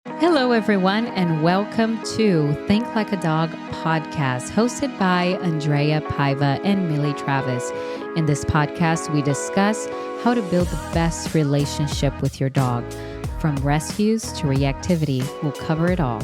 Hello, everyone, and welcome to Think Like a Dog podcast, hosted by Andreia and Millie Travis. In this podcast, we discuss how to build the best relationship with your dog. From rescues to reactivity, we'll cover it all.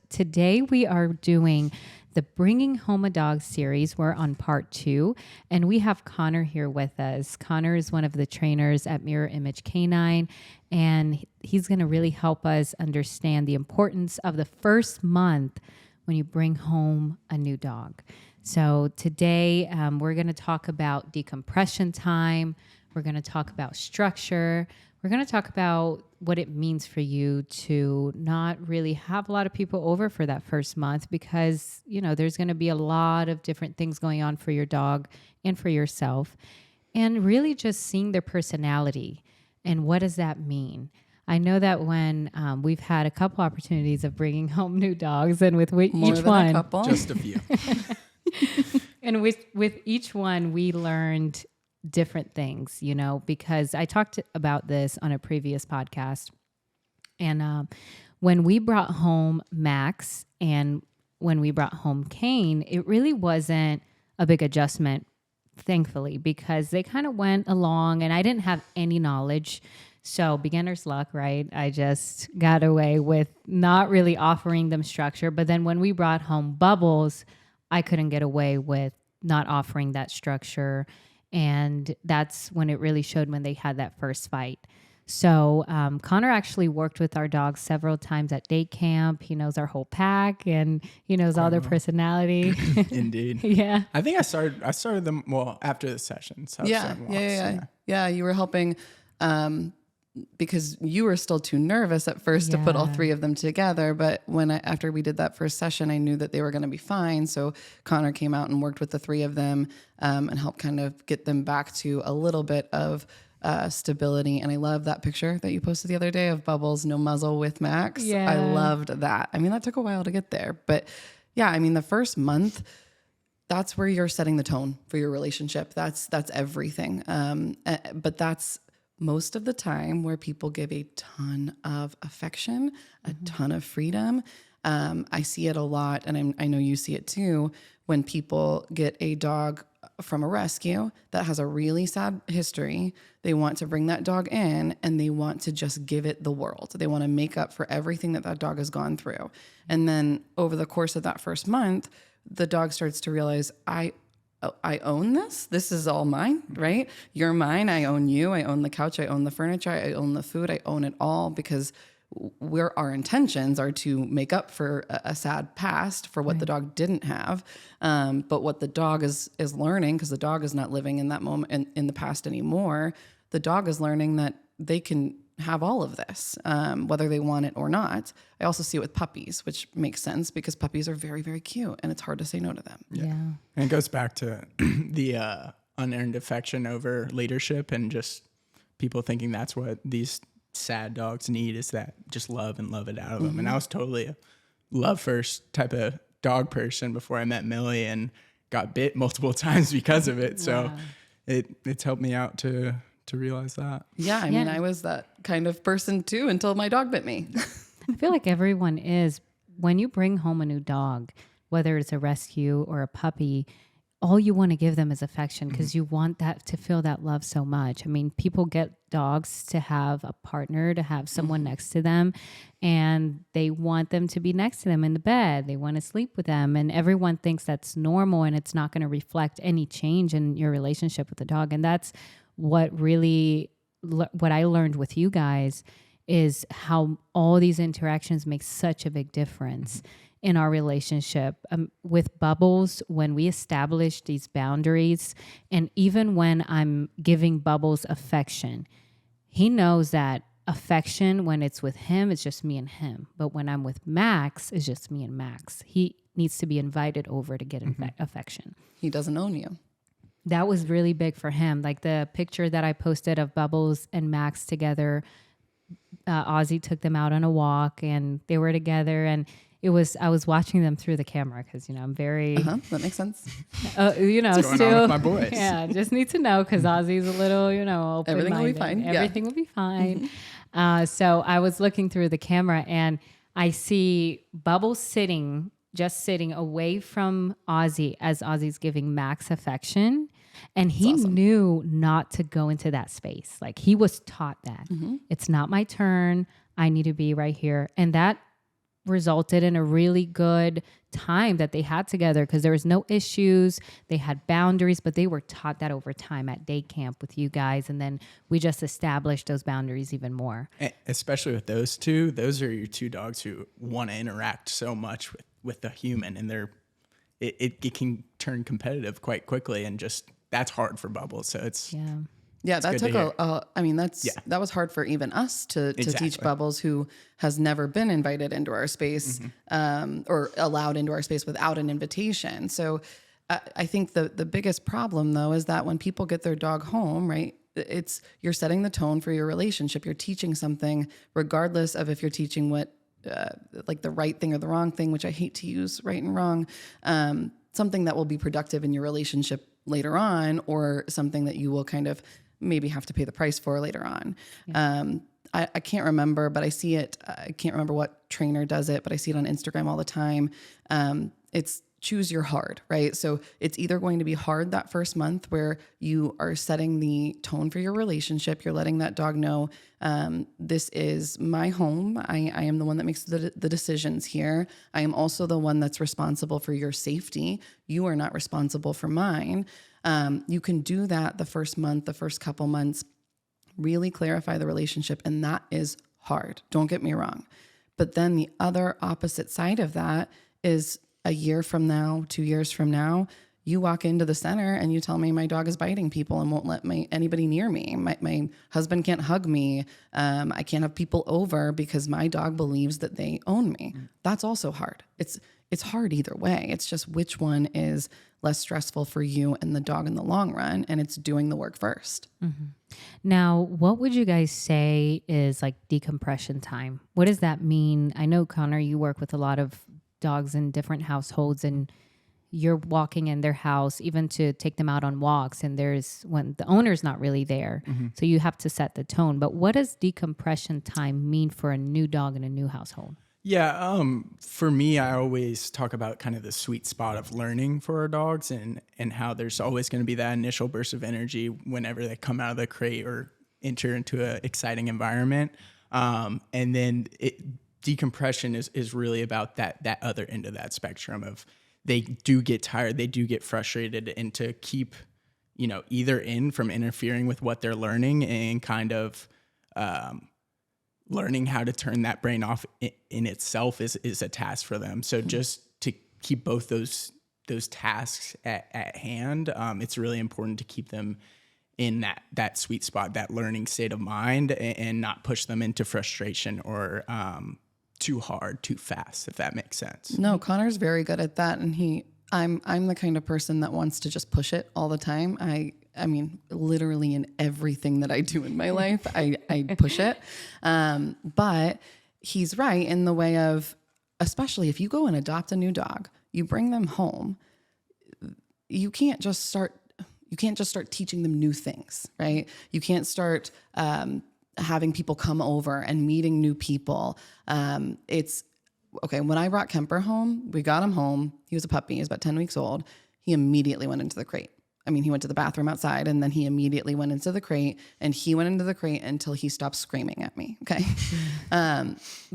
Today, we are doing the Bringing Home a Dog series. We're on part 2, and we have Connor here with us. Connor is one of the trainers at Mirror Image Canine, and he's going to really help us understand the importance of the first month when you bring home a new dog. So today, we're going to talk about decompression time. We're going to talk about structure. We're going to talk about what it means for you to not really have a lot of people over for that first month because, you know, there's going to be a lot of different things going on for your dog and for yourself. And really just seeing their personality and what does that mean? I know that when we've had a couple opportunities of bringing home new dogs, and with each one, just a few. And with each one, we learned different things, you know, because I talked about this on a previous podcast. And when we brought home Max and when we brought home Kane, it really wasn't a big adjustment, thankfully, because they kind of went along and I didn't have any knowledge. So beginner's luck, right? I just got away with not really offering them structure. But then when we brought home Bubbles, I couldn't get away with not offering that structure. And that's when it really showed when they had that first fight. So Connor actually worked with our dogs several times at day camp. He knows our whole pack and he knows all their personality. Indeed. Yeah. I think I started them after the session. So Yeah. You were helping because you were still too nervous at first to put all 3 of them together. But after we did that first session, I knew that they were going to be fine. So Connor came out and worked with the 3 of them and helped kind of get them back to a little bit of stability. And I love that picture that you posted the other day of Bubbles, no muzzle with Max. Yeah. I loved that. I mean, that took a while to get there. But yeah, I mean, the first month, that's where you're setting the tone for your relationship. That's everything. But that's most of the time where people give a ton of affection, a ton of freedom. I see it a lot, and I know you see it too, when people get a dog from a rescue that has a really sad history. They want to bring that dog in and they want to just give it the world. They want to make up for everything that dog has gone through. And then over the course of that first month, the dog starts to realize, I own this. This is all mine, right? You're mine. I own you. I own the couch. I own the furniture. I own the food. I own it all because our intentions are to make up for a sad past for what the dog didn't have. But what the dog is learning, because the dog is not living in that moment in the past anymore, the dog is learning that they can have all of this, whether they want it or not. I also see it with puppies, which makes sense because puppies are very, very cute and it's hard to say no to them. Yeah. And it goes back to the unearned affection over leadership and just people thinking that's what these sad dogs need is that just love and love it out of them. And I was totally a love first type of dog person before I met Millie and got bit multiple times because of it. So it's helped me out to realize that. Yeah, I mean, I was that kind of person too until my dog bit me. I feel like everyone is. When you bring home a new dog, whether it's a rescue or a puppy, all you want to give them is affection because you want that to feel that love so much. I mean, people get dogs to have a partner, to have someone next to them, and they want them to be next to them in the bed. They want to sleep with them, and everyone thinks that's normal and it's not going to reflect any change in your relationship with the dog. And that's what I learned with you guys is how all these interactions make such a big difference in our relationship. With Bubbles, when we established these boundaries, and even when I'm giving Bubbles affection, he knows that affection, when it's with him, it's just me and him. But when I'm with Max, it's just me and Max. He needs to be invited over to get affection. He doesn't own you. That was really big for him. Like the picture that I posted of Bubbles and Max together, Ozzy took them out on a walk and they were together, and I was watching them through the camera because, I'm very, That makes sense. What's going on still, with my boys? yeah, just need to know because Ozzy's a little, open-minded. Everything will be fine. Yeah. Everything will be fine. So I was looking through the camera and I see Bubbles just sitting away from Ozzy as Ozzy's giving Max affection. And he knew not to go into that space. Like he was taught that it's not my turn. I need to be right here. And that resulted in a really good time that they had together because there was no issues. They had boundaries, but they were taught that over time at day camp with you guys. And then we just established those boundaries even more. Especially with those two, those are your two dogs who want to interact so much with the human, and it can turn competitive quite quickly, and just that's hard for Bubbles. So it's that took that was hard for even us to teach Bubbles, who has never been invited into our space or allowed into our space without an invitation. So I think the biggest problem though is that when people get their dog home, right, you're setting the tone for your relationship. You're teaching something regardless of if you're teaching what like the right thing or the wrong thing, which I hate to use right and wrong, something that will be productive in your relationship later on, or something that you will kind of maybe have to pay the price for later on. Yeah. I can't remember, but I see it. I can't remember what trainer does it, but I see it on Instagram all the time. It's choose your hard, right? So it's either going to be hard that first month where you are setting the tone for your relationship. You're letting that dog know, this is my home. I am the one that makes the decisions here. I am also the one that's responsible for your safety. You are not responsible for mine. You can do that the first month, the first couple months, really clarify the relationship. And that is hard. Don't get me wrong. But then the other opposite side of that is a year from now, 2 years from now, you walk into the center and you tell me my dog is biting people and won't let anybody near me. My husband can't hug me. I can't have people over because my dog believes that they own me. That's also hard. It's hard either way. It's just which one is less stressful for you and the dog in the long run, and it's doing the work first. Mm-hmm. Now, what would you guys say is like decompression time? What does that mean? I know, Connor, you work with a lot of dogs in different households, and you're walking in their house even to take them out on walks, and there's when the owner's not really there. So you have to set the tone. But what does decompression time mean for a new dog in a new household? Yeah, for me, I always talk about kind of the sweet spot of learning for our dogs, and how there's always going to be that initial burst of energy whenever they come out of the crate or enter into an exciting environment. And then decompression is really about that other end of that spectrum of they do get tired, they do get frustrated, and to keep, either in from interfering with what they're learning and kind of learning how to turn that brain off in itself is a task for them. So just to keep both those tasks at hand, it's really important to keep them in that sweet spot, that learning state of mind, and not push them into frustration or too hard, too fast, if that makes sense. No, Connor's very good at that. And I'm the kind of person that wants to just push it all the time. I mean, literally in everything that I do in my life, I push it. But he's right in the way of, especially if you go and adopt a new dog, you bring them home, you can't just start teaching them new things, right? You can't start having people come over and meeting new people. It's okay. When I brought Kemper home, we got him home. He was a puppy. He was about 10 weeks old. He immediately went into the crate. I mean, he went to the bathroom outside, and then he immediately went into the crate, and he went into the crate until he stopped screaming at me. Okay.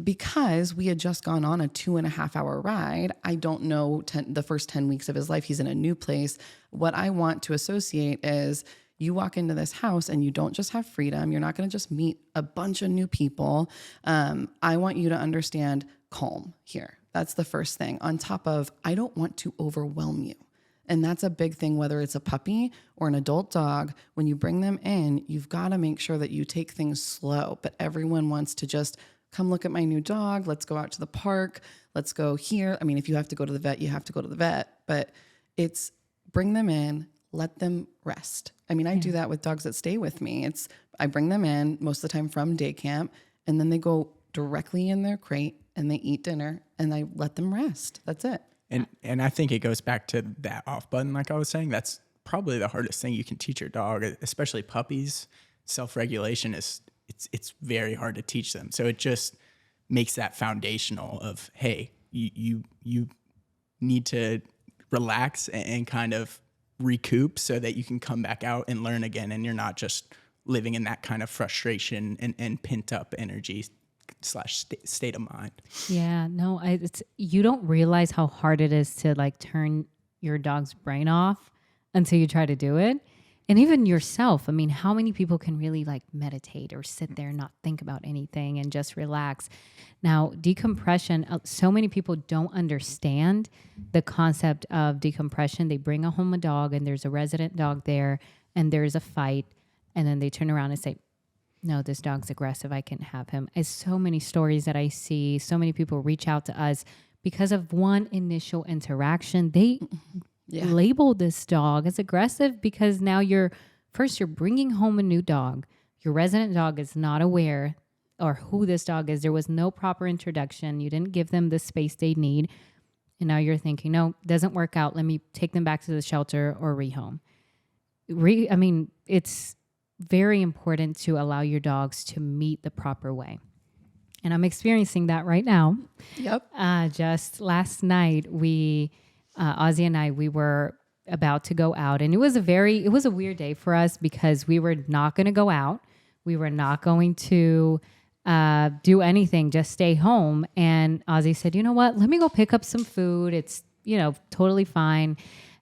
Because we had just gone on a 2.5 hour ride. I don't know the first 10 weeks of his life. He's in a new place. What I want to associate is you walk into this house and you don't just have freedom. You're not going to just meet a bunch of new people. I want you to understand calm here. That's the first thing. On top of, I don't want to overwhelm you. And that's a big thing, whether it's a puppy or an adult dog. When you bring them in, you've got to make sure that you take things slow. But everyone wants to just come look at my new dog. Let's go out to the park. Let's go here. I mean, if you have to go to the vet, you have to go to the vet. But it's bring them in, let them rest. I mean, I do that with dogs that stay with me. I bring them in most of the time from day camp, and then they go directly in their crate and they eat dinner and I let them rest. That's it. And I think it goes back to that off button, like I was saying. That's probably the hardest thing you can teach your dog, especially puppies. Self-regulation it's very hard to teach them. So it just makes that foundational of, hey, you need to relax and kind of recoup so that you can come back out and learn again, and you're not just living in that kind of frustration and pent up energy / state of mind. Yeah, no, you don't realize how hard it is to like turn your dog's brain off until you try to do it. And even yourself, I mean, how many people can really like meditate or sit there and not think about anything and just relax? Now, decompression, so many people don't understand the concept of decompression. They bring home a dog and there's a resident dog there and there's a fight. And then they turn around and say, no, this dog's aggressive. I can't have him. It's so many stories that I see. So many people reach out to us because of one initial interaction. They label this dog as aggressive because now you're bringing home a new dog. Your resident dog is not aware or who this dog is. There was no proper introduction. You didn't give them the space they need. And now you're thinking, no, doesn't work out. Let me take them back to the shelter or rehome. It's very important to allow your dogs to meet the proper way. And I'm experiencing that right now. Yep. Just last night, Ozzy and I, we were about to go out, and it was a weird day for us because we were not going to go out. We were not going to do anything, just stay home. And Ozzy said, you know what, let me go pick up some food. It's, totally fine.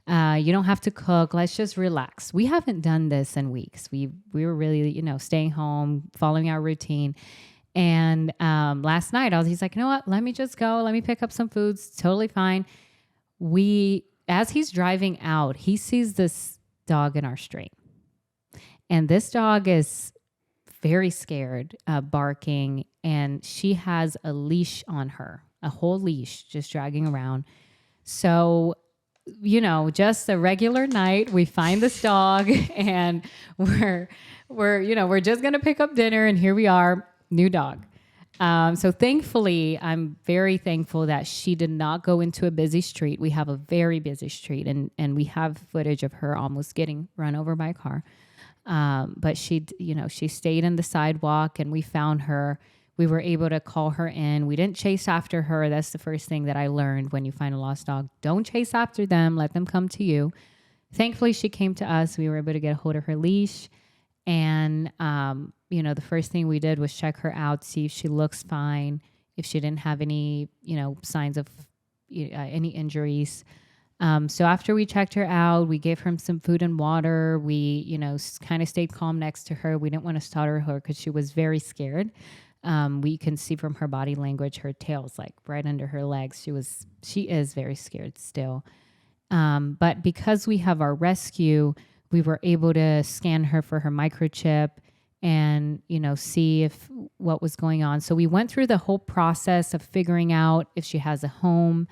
You don't have to cook. Let's just relax. We haven't done this in weeks. We were really, staying home, following our routine. And last night, Ozzy's like, you know what, let me just go. Let me pick up some foods. Totally fine. As he's driving out, he sees this dog in our street. And this dog is very scared, barking, and she has a leash on her, a whole leash just dragging around. So, just a regular night, we find this dog and we're just going to pick up dinner, and here we are, new dog. So thankfully, I'm very thankful that she did not go into a busy street. We have a very busy street, and we have footage of her almost getting run over by a car. But she stayed in the sidewalk, and we found her. We were able to call her in. We didn't chase after her. That's the first thing that I learned when you find a lost dog. Don't chase after them. Let them come to you. Thankfully, she came to us. We were able to get a hold of her leash. And, the first thing we did was check her out, see if she looks fine, if she didn't have any, signs of any injuries. So after we checked her out, we gave her some food and water. We, kind of stayed calm next to her. We didn't want to startle her because she was very scared. We can see from her body language, her tail's like right under her legs. She is very scared still. But because we have our rescue, we were able to scan her for her microchip and, see what was going on. So we went through the whole process of figuring out if she has a home.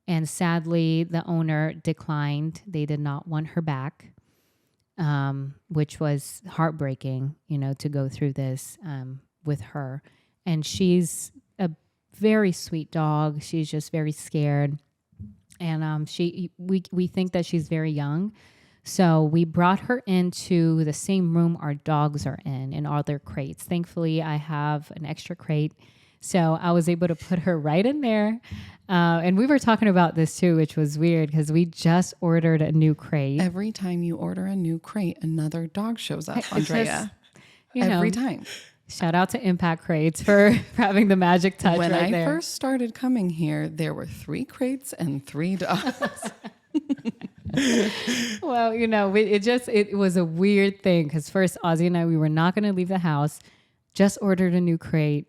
And sadly, the owner declined. They did not want her back, which was heartbreaking, to go through this with her. And she's a very sweet dog. She's just very scared. And we think that she's very young. So we brought her into the same room our dogs are in all their crates. Thankfully, I have an extra crate. So I was able to put her right in there. And we were talking about this too, which was weird because we just ordered a new crate. Every time you order a new crate, another dog shows up, Andrea. Every time. Shout out to Impact Crates for having the magic touch when right I there. first started coming here, there were 3 crates and 3 dogs. Well, it was a weird thing because first Ozzy and I, we were not going to leave the house, just ordered a new crate.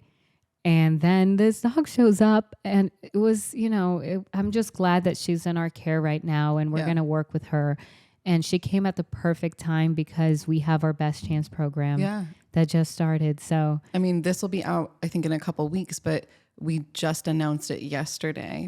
And then this dog shows up and it was, I'm just glad that she's in our care right now and we're going to work with her. And she came at the perfect time because we have our Best Chance program that just started. So, this will be out, I think, in a couple weeks, but we just announced it yesterday.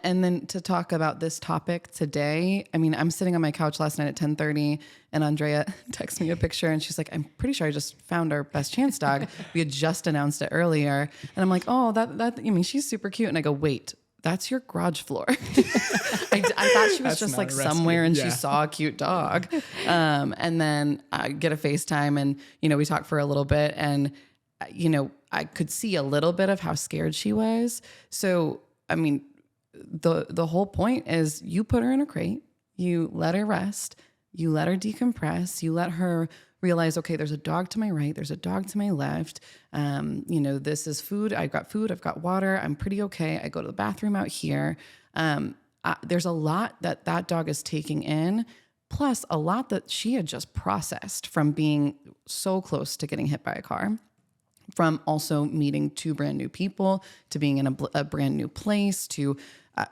And then to talk about this topic today, I mean, I'm sitting on my couch last night at 10:30 and Andrea texts me a picture and she's like, I'm pretty sure I just found our best chance dog. We had just announced it earlier. And I'm like, oh, that, I mean, she's super cute. And I go, wait, that's your garage floor. I thought she was just like somewhere and she saw a cute dog. And then I get a FaceTime and, we talk for a little bit and, I could see a little bit of how scared she was. So, I mean, the whole point is you put her in a crate, you let her rest, you let her decompress, you let her realize, okay, there's a dog to my right, there's a dog to my left. This is food, I've got water, I'm pretty okay. I go to the bathroom out here. There's a lot that dog is taking in, plus a lot that she had just processed from being so close to getting hit by a car, from also meeting two brand new people, to being in a brand new place, to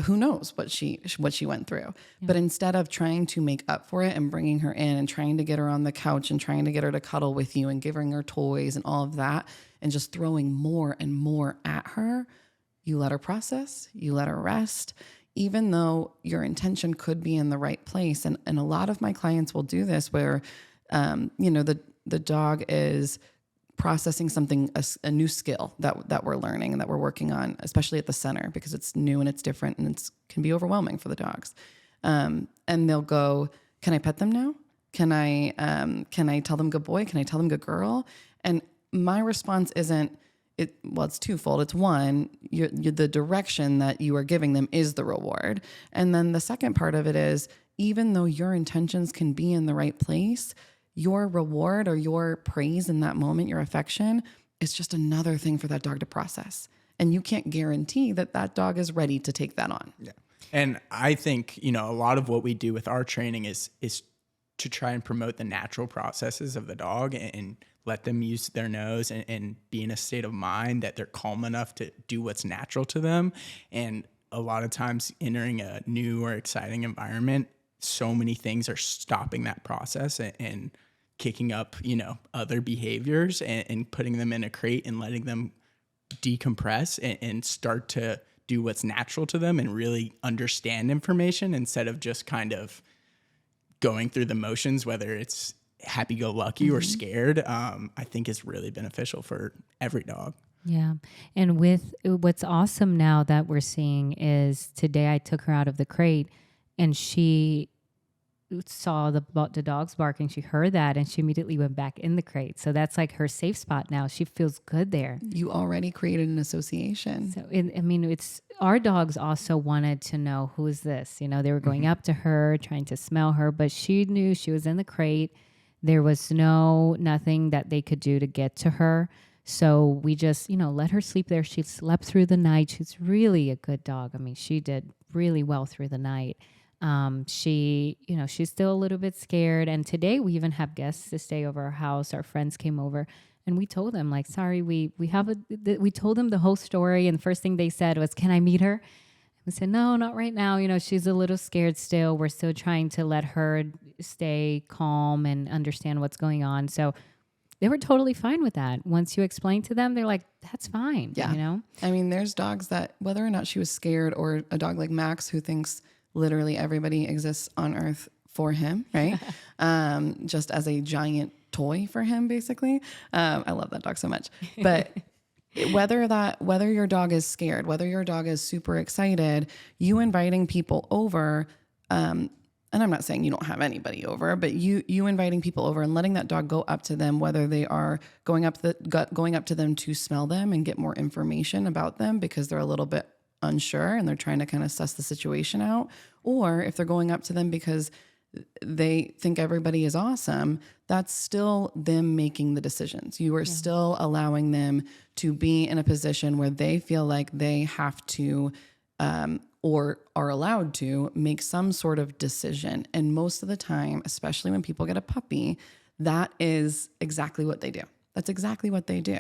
who knows what she went through. Yeah. But instead of trying to make up for it and bringing her in and trying to get her on the couch and trying to get her to cuddle with you and giving her toys and all of that, and just throwing more and more at her, you let her process, you let her rest, even though your intention could be in the right place. And a lot of my clients will do this where, the dog is processing something, a new skill that we're learning and that we're working on, especially at the center, because it's new and it's different and it can be overwhelming for the dogs. And they'll go, can I pet them now? Can I tell them good boy? Can I tell them good girl? And my response isn't, it's twofold. It's one, the direction that you are giving them is the reward. And then the second part of it is, even though your intentions can be in the right place, your reward or your praise in that moment, your affection, is just another thing for that dog to process. And you can't guarantee that dog is ready to take that on. Yeah. And I think, a lot of what we do with our training is to try and promote the natural processes of the dog and let them use their nose and be in a state of mind that they're calm enough to do what's natural to them. And a lot of times entering a new or exciting environment, so many things are stopping that process and kicking up, other behaviors and putting them in a crate and letting them decompress and start to do what's natural to them and really understand information instead of just kind of going through the motions, whether it's happy-go-lucky or scared. I think is really beneficial for every dog. Yeah. And with what's awesome now that we're seeing is today I took her out of the crate and she saw the dogs barking. She heard that and she immediately went back in the crate. So that's like her safe spot now. She feels good there. You already created an association. So, it's our dogs also wanted to know, who is this? They were going up to her, trying to smell her, but she knew she was in the crate. There was nothing that they could do to get to her. So we just, let her sleep there. She slept through the night. She's really a good dog. She did really well through the night. She's still a little bit scared. And today we even have guests to stay over our house. Our friends came over and we told them sorry, we told them the whole story. And the first thing they said was, can I meet her? We said, no, not right now. She's a little scared still. We're still trying to let her stay calm and understand what's going on. So they were totally fine with that. Once you explain to them, they're like, that's fine. Yeah. There's dogs that, whether or not she was scared, or a dog like Max who thinks literally everybody exists on earth for him, right? Just as a giant toy for him, basically. I love that dog so much. But whether your dog is scared, whether your dog is super excited, you inviting people over, and I'm not saying you don't have anybody over, but you inviting people over and letting that dog go up to them, whether they are going up to them to smell them and get more information about them because they're a little bit unsure and they're trying to kind of suss the situation out, or if they're going up to them because they think everybody is awesome, that's still them making the decisions. You are still allowing them to be in a position where they feel like they have to, or are allowed to make some sort of decision. And most of the time, especially when people get a puppy, that is exactly what they do. That's exactly what they do.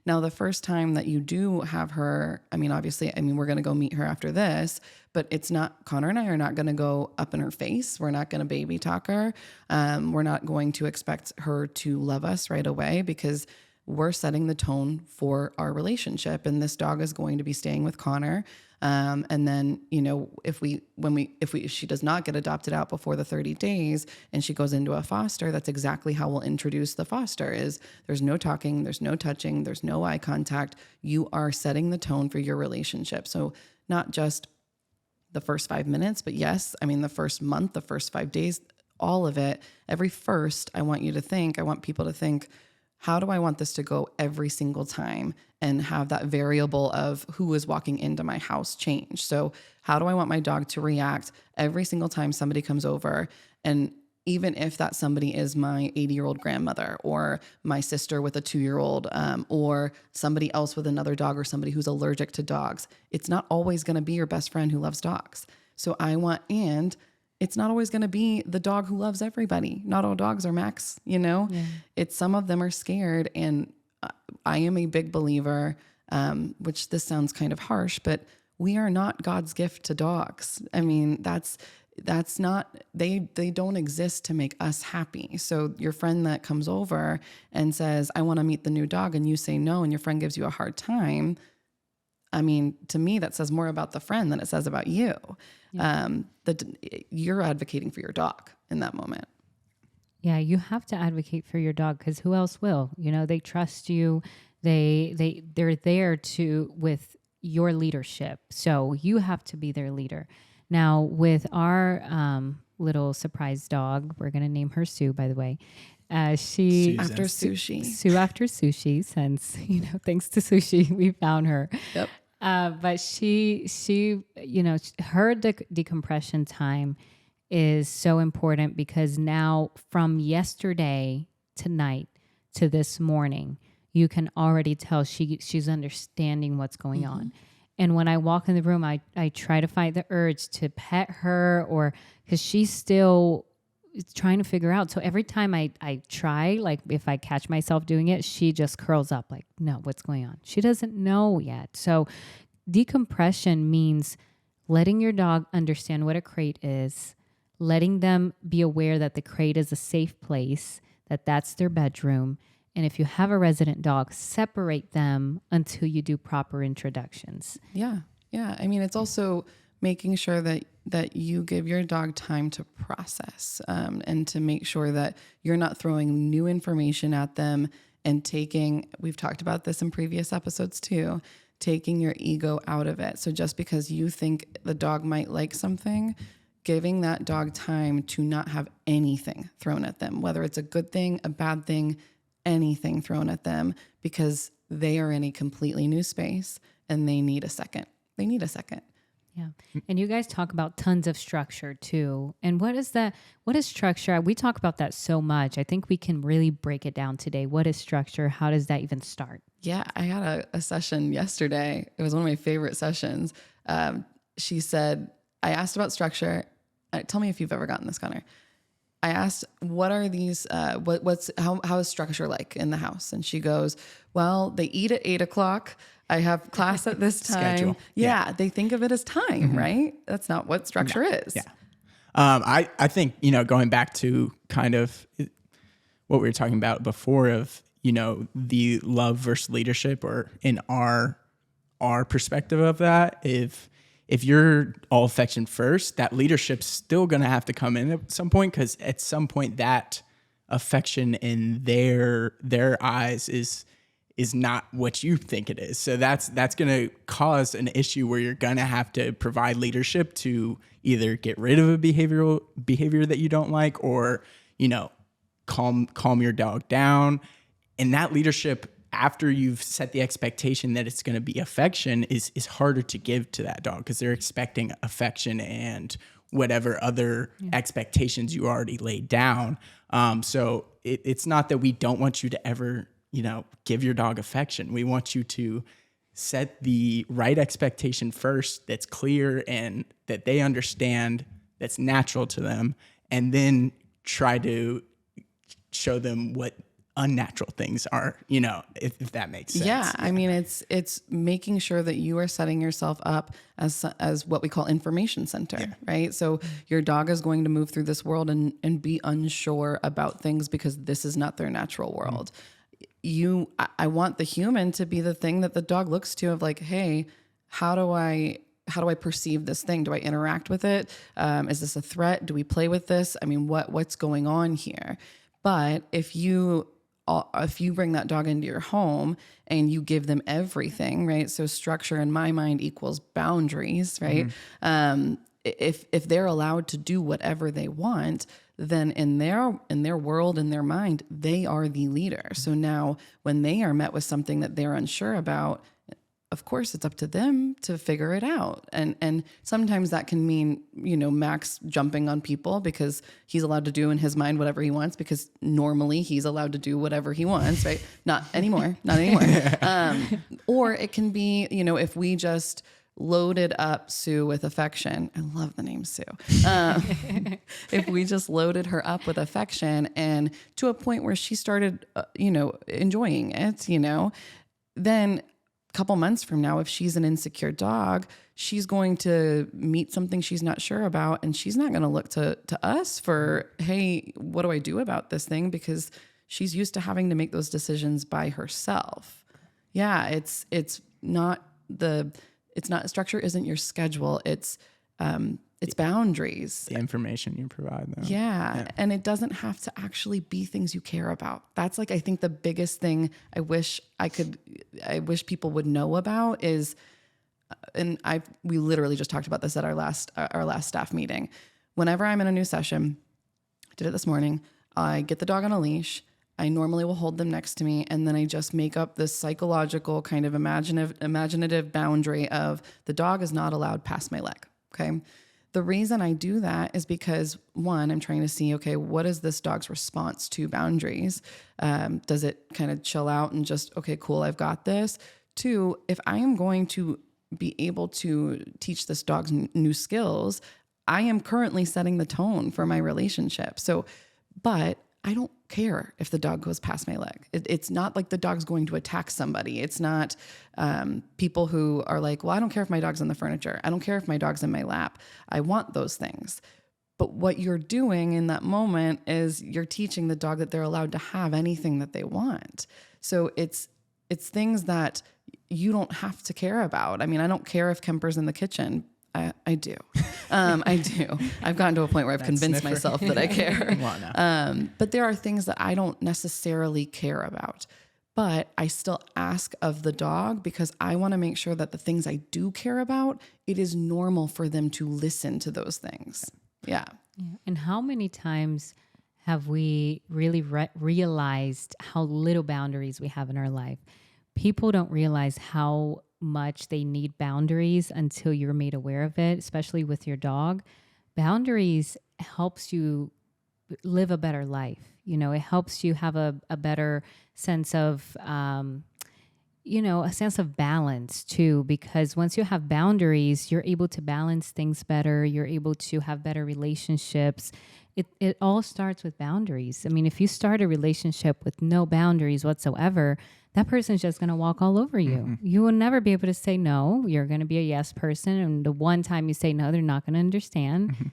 Now, the first time that you do have her, obviously, we're going to go meet her after this, but it's not, Connor and I are not going to go up in her face. We're not going to baby talk her. We're not going to expect her to love us right away because we're setting the tone for our relationship. And this dog is going to be staying with Connor And then, if she does not get adopted out before the 30 days and she goes into a foster, that's exactly how we'll introduce the foster. Is there's no talking, there's no touching, there's no eye contact. You are setting the tone for your relationship. So not just the first 5 minutes, but yes, I mean, the first month, the first 5 days, all of it. Every first, I want people to think, how do I want this to go every single time, and have that variable of who is walking into my house change. So how do I want my dog to react every single time somebody comes over? And even if that somebody is my 80-year-old grandmother, or my sister with a 2-year-old, or somebody else with another dog, or somebody who's allergic to dogs, it's not always going to be your best friend who loves dogs. So and it's not always going to be the dog who loves everybody. Not all dogs are Max, It's some of them are scared. And I am a big believer, which this sounds kind of harsh, but we are not God's gift to dogs. I mean, that's not, they don't exist to make us happy. So your friend that comes over and says, I want to meet the new dog, and you say no, and your friend gives you a hard time. I mean, to me, that says more about the friend than it says about you. Yeah. You're advocating for your dog in that moment. Yeah, you have to advocate for your dog, because who else will? They trust you. They're there with your leadership. So you have to be their leader. Now, with our little surprise dog, we're going to name her Sue, by the way. She Susan. after sushi. Sue after sushi, since thanks to sushi we found her. Yep. But she her decompression time is so important, because now from yesterday tonight to this morning, you can already tell she's understanding what's going on. And when I walk in the room, I try to fight the urge to pet her, or because she's still trying to figure out. So every time I try, like if I catch myself doing it, she just curls up like, no, what's going on? She doesn't know yet. So decompression means letting your dog understand what a crate is, letting them be aware that the crate is a safe place, that's their bedroom. And if you have a resident dog, separate them until you do proper introductions. Yeah. Yeah. I mean, it's also making sure that you give your dog time to process, and to make sure that you're not throwing new information at them and we've talked about this in previous episodes too, taking your ego out of it. So just because you think the dog might like something, giving that dog time to not have anything thrown at them, whether it's a good thing, a bad thing, anything thrown at them, because they are in a completely new space and they need a second. Yeah. And you guys talk about tons of structure too. And what is structure? We talk about that so much. I think we can really break it down today. What is structure? How does that even start? Yeah. I had a session yesterday. It was one of my favorite sessions. She said, I asked about structure. Tell me if you've ever gotten this, Connor. I asked, what are these, how is structure like in the house? And she goes, well, they eat at 8:00. I have class at this time. Schedule. Yeah. They think of it as time, right? That's not what structure is. Yeah. I think, going back to kind of what we were talking about before of, the love versus leadership, or in our perspective of that, if you're all affection first, that leadership's still going to have to come in at some point, because at some point that affection in their eyes is not what you think it is. So that's going to cause an issue where you're going to have to provide leadership to either get rid of a behavior that you don't like, or, calm your dog down. And that leadership, after you've set the expectation that it's going to be affection, is harder to give to that dog, because they're expecting affection and whatever other expectations you already laid down. So it's not that we don't want you to ever, give your dog affection. We want you to set the right expectation first, that's clear and that they understand, that's natural to them, and then try to show them what unnatural things are, if that makes sense. Yeah. I mean, it's making sure that you are setting yourself up as what we call information center, right? So your dog is going to move through this world and be unsure about things because this is not their natural world. I want the human to be the thing that the dog looks to of like, hey, how do I how do I perceive this thing? Do I interact with it? Is this a threat? Do we play with this? I mean, what's going on here? But if you bring that dog into your home and you give them everything, right? So structure in my mind equals boundaries, right? If they're allowed to do whatever they want, then in their world, in their mind, they are the leader. So now when they are met with something that they're unsure about, of course, it's up to them to figure it out. And sometimes that can mean, Max jumping on people because he's allowed to do in his mind whatever he wants, because normally he's allowed to do whatever he wants, right? Not anymore. Or it can be, if we just loaded up Sue with affection. I love the name Sue. If we just loaded her up with affection and to a point where she started, enjoying it, then couple months from now, if she's an insecure dog, she's going to meet something she's not sure about, and she's not going to look to us for, hey, what do I do about this thing? Because she's used to having to make those decisions by herself. Yeah, it's not structure isn't your schedule. It's boundaries. The information you provide, though. Yeah. And it doesn't have to actually be things you care about. That's I think the biggest thing I wish people would know about is, and we literally just talked about this at our last staff meeting. Whenever I'm in a new session, I did it this morning, I get the dog on a leash. I normally will hold them next to me, and then I just make up this psychological kind of imaginative boundary of the dog is not allowed past my leg. Okay. The reason I do that is because, one, I'm trying to see, okay, what is this dog's response to boundaries? Does it kind of chill out and just, okay, cool, I've got this? Two, if I am going to be able to teach this dog new skills, I am currently setting the tone for my relationship. So, but I don't care if the dog goes past my leg. It's not like the dog's going to attack somebody. It's not people who are like, well, I don't care if my dog's on the furniture. I don't care if my dog's in my lap. I want those things. But what you're doing in that moment is you're teaching the dog that they're allowed to have anything that they want. So it's things that you don't have to care about. I mean, I don't care if Kemper's in the kitchen. I do. I do. I've gotten to a point where I've convinced myself that I care. But there are things that I don't necessarily care about. But I still ask of the dog because I want to make sure that the things I do care about, it is normal for them to listen to those things. Yeah. And how many times have we really realized how little boundaries we have in our life? People don't realize how much they need boundaries until you're made aware of it, especially with your dog. Boundaries helps you live a better life. It helps you have a better sense of, a sense of balance too, because once you have boundaries, you're able to balance things better. You're able to have better relationships. It all starts with boundaries. I mean, if you start a relationship with no boundaries whatsoever, that person's just going to walk all over you. Mm-hmm. You will never be able to say no. You're going to be a yes person. And the one time you say no, they're not going to understand. Mm-hmm.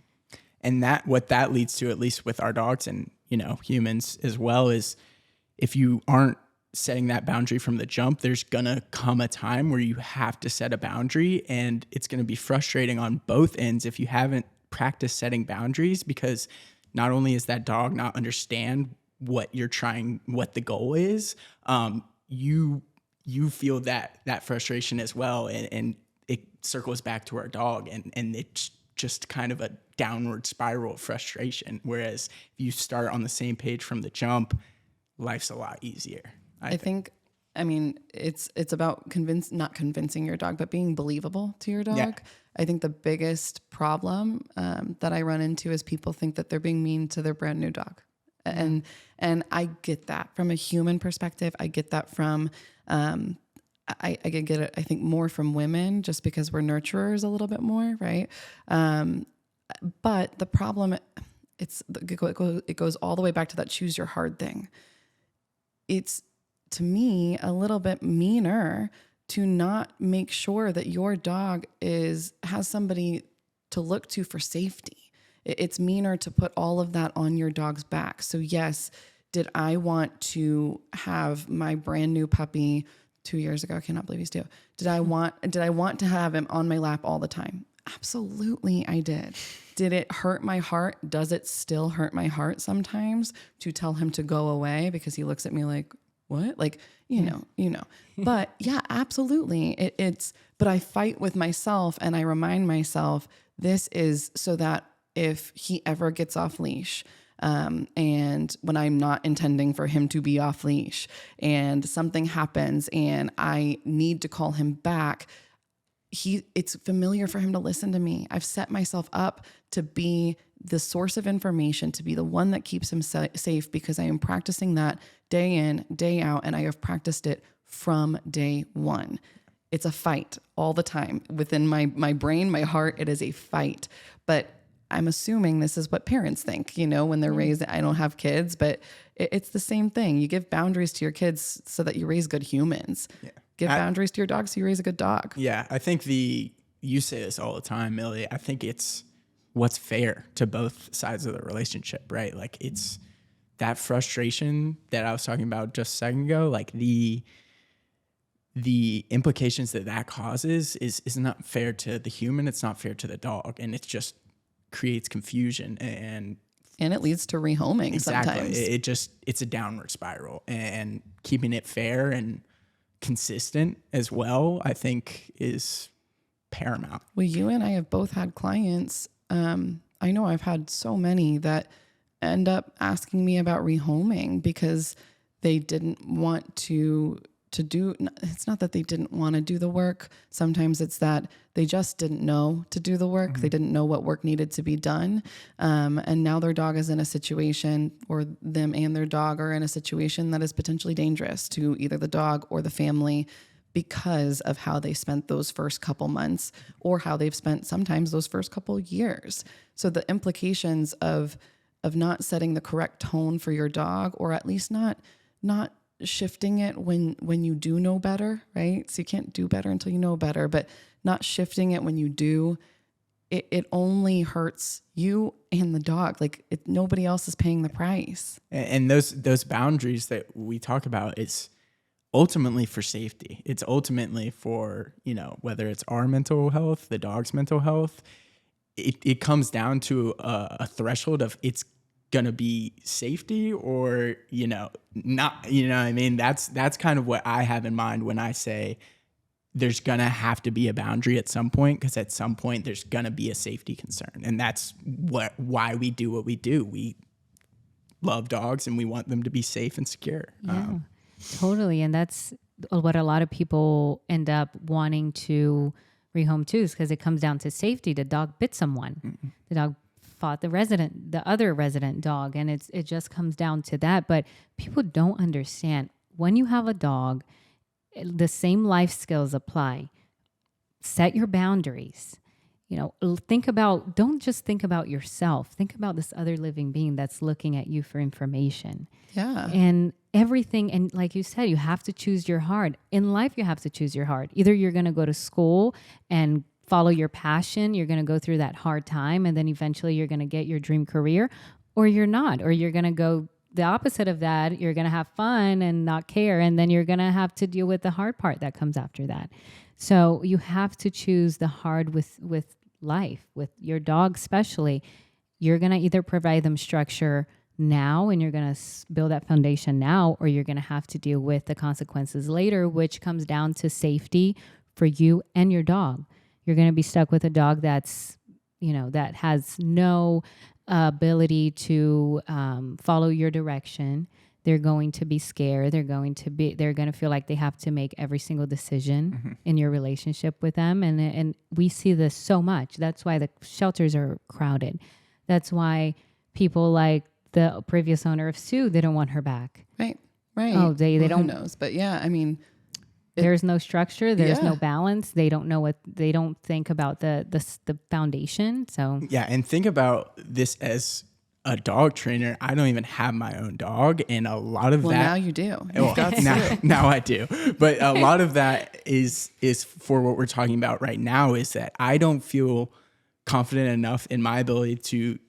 And what that leads to, at least with our dogs and, humans as well, is if you aren't setting that boundary from the jump, there's going to come a time where you have to set a boundary, and it's going to be frustrating on both ends if you haven't practiced setting boundaries, because not only is that dog not understand what the goal is, you feel that frustration as well, and it circles back to our dog, and it's just kind of a downward spiral of frustration. Whereas if you start on the same page from the jump, life's a lot easier. I think. I mean, it's about not convincing your dog, but being believable to your dog. Yeah. I think the biggest problem that I run into is people think that they're being mean to their brand new dog. And I get that from a human perspective. I get that from, I get it, I think, more from women, just because we're nurturers a little bit more, right? But the problem, it goes all the way back to that choose your hard thing. It's, to me, a little bit meaner to not make sure that your dog has somebody to look to for safety. It's meaner to put all of that on your dog's back. So yes, did I want to have my brand new puppy 2 years ago. I cannot believe he's 2. Did I want to have him on my lap all the time? Absolutely, I did. Did it hurt my heart? Does it still hurt my heart sometimes to tell him to go away because he looks at me like, what? Like, you know, but yeah, absolutely. But I fight with myself and I remind myself, this is so that if he ever gets off leash, and when I'm not intending for him to be off leash and something happens and I need to call him back, it's familiar for him to listen to me. I've set myself up to be the source of information, to be the one that keeps him safe, because I am practicing that day in, day out, and I have practiced it from day one. It's a fight all the time within my brain, my heart. It is a fight, but I'm assuming this is what parents think, when they're raised. I don't have kids, but it's the same thing. You give boundaries to your kids so that you raise good humans. Yeah. Give boundaries to your dog so you raise a good dog. Yeah, I think you say this all the time, Millie. I think it's what's fair to both sides of the relationship, right? Like, it's that frustration that I was talking about just a second ago, like the implications that causes is not fair to the human. It's not fair to the dog, and it just creates confusion and it leads to rehoming. Exactly. Sometimes. It's a downward spiral, and keeping it fair and consistent as well, I think, is paramount. Well, you and I have both had clients. I know I've had so many that end up asking me about rehoming because they didn't want to do. It's not that they didn't want to do the work. Sometimes it's that they just didn't know to do the work. Mm-hmm. They didn't know what work needed to be done. And now their dog is in a situation, or them and their dog are in a situation that is potentially dangerous to either the dog or the family, because of how they spent those first couple months, or how they've spent sometimes those first couple years. So the implications of not setting the correct tone for your dog, or at least not shifting it when you do know better, right? So you can't do better until you know better, but not shifting it when you do, it only hurts you and the dog. Like, nobody else is paying the price. And those boundaries that we talk about, it's ultimately for safety. It's ultimately for, whether it's our mental health, the dog's mental health, it comes down to a threshold of it's gonna be safety or, not, what I mean? That's kind of what I have in mind when I say there's gonna have to be a boundary at some point, because at some point there's gonna be a safety concern. And that's why we do what we do. We love dogs and we want them to be safe and secure. Yeah, totally. And that's what a lot of people end up wanting to rehome too, is because it comes down to safety. The dog bit someone. Mm-hmm. The dog fought the other resident dog, and it just comes down to that. But people don't understand, when you have a dog, the same life skills apply. Set your boundaries. Don't just think about yourself. Think about this other living being that's looking at you for information. Yeah. And everything. And like you said, you have to choose your heart. In life, you have to choose your heart. Either you're going to go to school and follow your passion. You're going to go through that hard time, and then eventually you're going to get your dream career, or you're not, or you're going to go the opposite of that. You're going to have fun and not care. And then you're going to have to deal with the hard part that comes after that. So you have to choose the hard with life, with your dog especially. You're going to either provide them structure now, and you're going to build that foundation now, or you're going to have to deal with the consequences later, which comes down to safety for you and your dog. You're going to be stuck with a dog that's, that has no ability to follow your direction. They're going to be scared. They're going to feel like they have to make every single decision in your relationship with them. And we see this so much. That's why the shelters are crowded. That's why people like the previous owner of Sue, they don't want her back. Right. Oh, they don't. Who knows? But yeah, I mean, there's no structure. There's no balance. They don't think about the foundation. So yeah. And think about this as a dog trainer. I don't even have my own dog, and a lot of that. Well, now you do. Now I do. But a lot of that is for what we're talking about right now, is that I don't feel confident enough in my ability to